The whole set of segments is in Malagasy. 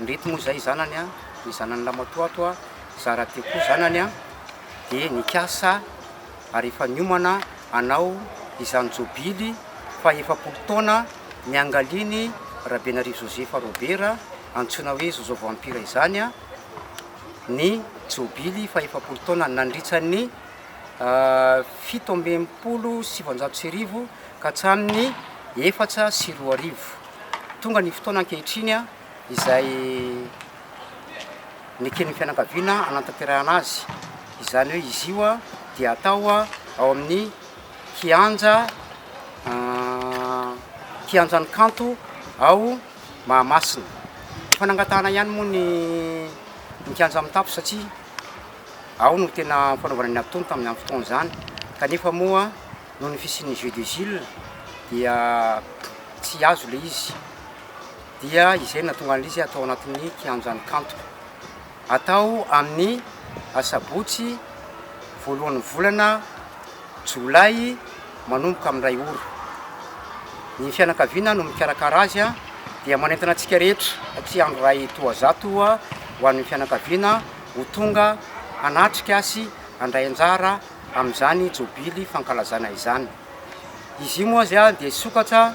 ndrety moa zay zanany a ny zanany lamatoato a zara teo koa zanany a de nikasa ary efa niomana anao izany jobily fa efapolo taona niangaliny Rabenarivo Josepha Robert antsoina hoe Jojo Vampira izany a ny jobily fa efapolo taona nandritran'ny 727 ka hatramin'ny 4 tonga ny fotoana ankehitriny a izay nikeny fianakaviana anantanterahana azy izany hoe izy io a dia atao a ao amin'ny kianjany kanto ao Mahamasina fanangatahana ihany moa ny kianja amin'ny tapo satria ao no tena fanaovana ny atony tamin'ny fotoana zany kanefa moa noho ny fisian'ny jeu de Gilles dia tsy azo le izy dia izay natonga an'izy atao anatin'ny kianjany kanto atao amin'ny asabotsy voalohan'ny volana jolay manomboka amin'ny 2 ora ny fianakaviana no mikarakara azy a dia manentana antsika rehetra satria andro ray toazato ho an'ny fianakaviana ho tonga anatrika asy andray anjara amin'izany jobily fankalazana izany izy io moa zay dia sokatra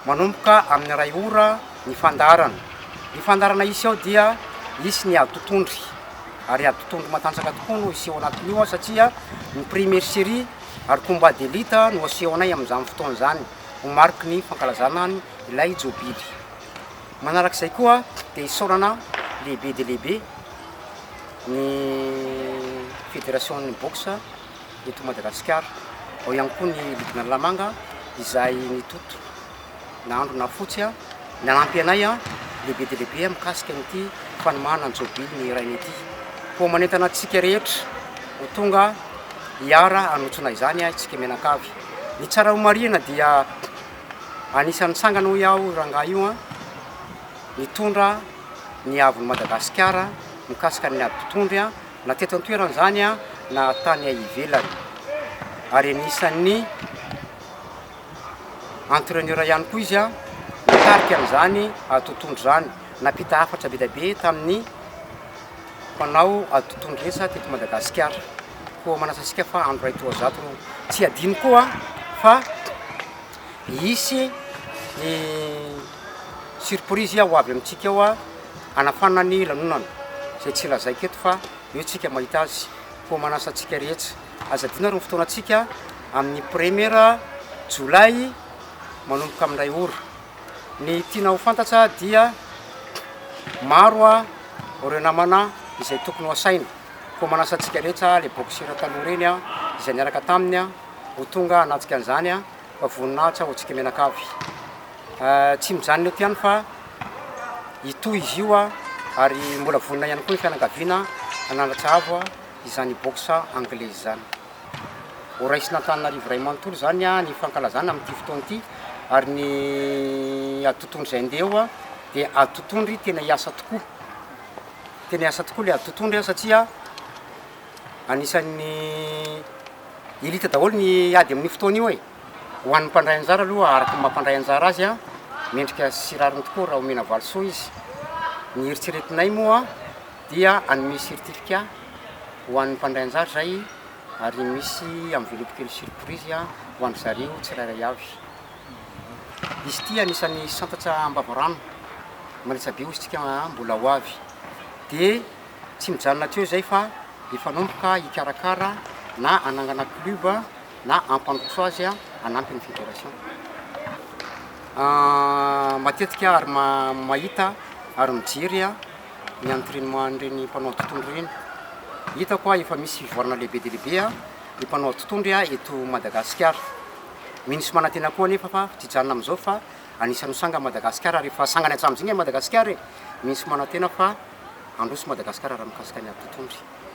manomboka amin'ny 2 ora ny fandarana isy ao dia isy ny ady totondry ary ady totondry matanjaka tokoa no iseho anatin'io a satria ny première série ary combat d'élite no aseho anay amin'izany fotoana zany ho mariky ny fankalazana ilay jobily manarak'izay koa dia isaorana lehibe de lehibe ny fédération ny boxe eto Madagasikara ao ihany koa ny ligna lamanga izay nitoto na andro na fotsy a nanampy anay a lehibe de lehibe mikasika n'ity fanomahana ny jobily ny rainy ity ko manentana antsika rehetra ho tonga hiara anotsona izany a itsika menakavy ny tsara ho marina dia anisan'ny tsangana ho iaho rangahy io a nitondra ny avon'ny Madagasikara mikasika ny ady totondry a na teto an-toerana zany a na tany ivelany ary anisan'ny entraîneur ihany koa izy a nitarika an'izany ady totondry zany napita hafatra be be tamin'ny mpanao ady totondry rehetra teto Madagasikara koa manasasika fa andro ray toazato tsy adino koa fa isy ny surprise ho avy amintsika ao a anafana ny lanonana zay tsy lazaiko eto fa eo tsika mahita azy koa manasa antsika rehetra aza dina ro ny fotoanantsika amin'ny 1er jolay manomboka amin'ny 2 ora ny tiana ho fantatra dia maro a ireo namana izay tokony ho asaina koa manasa antsika rehetra le boxeur taloha reny a izay niaraka taminy a ho tonga anatsika an'izany a fa voninahitra ho antsika menakavy tsy mijanona eto ihany fa ito izy io a ary mbola vonina ihany koa ny fianakaviana anandratra avo a izany boxe anglaise zany ho raisina Antananarivo ray manontolo zany a ny fankalazana amin'ity fotoana ity ary ny ady totondry izay andeha eo a dia ady totondry tena hiasa tokoa le ady totondry a satria anisan'ny elita daholo ny ady amin'ny fotoana io ho an'ny mpandray anjara aloha araka mampandray anjara azy a mendrika sirariny tokoa raha omena valisoa izy ny eritreretinay moa dia anome certificat ho an'ny mpandray anjara zay ary misy enveloppe kely surprise a ho an'ny zareo tsirairay avy izy ty anisan'ny santatra ambavarano manitsabe ozytsika mbola ho avy de tsy mijanona teo zay fa efa nomboka hikarakara na anangana club na ampandroso azy a anampy ny fédération matetika ary mahita ary mijery a ny entraînement reny mpanao totondry reny hita koa efa misy fivoarana lehibe de lehibe a ny mpanao totondry a eto Madagasikara minisy manantena koa nefa fa tsy janona amin'izao fa anisan'ny sanga Madagasikara rehefa sangany atsamizigny Madagasikara minisy manantena fa androso Madagasikara raha mikasika ny ady totondry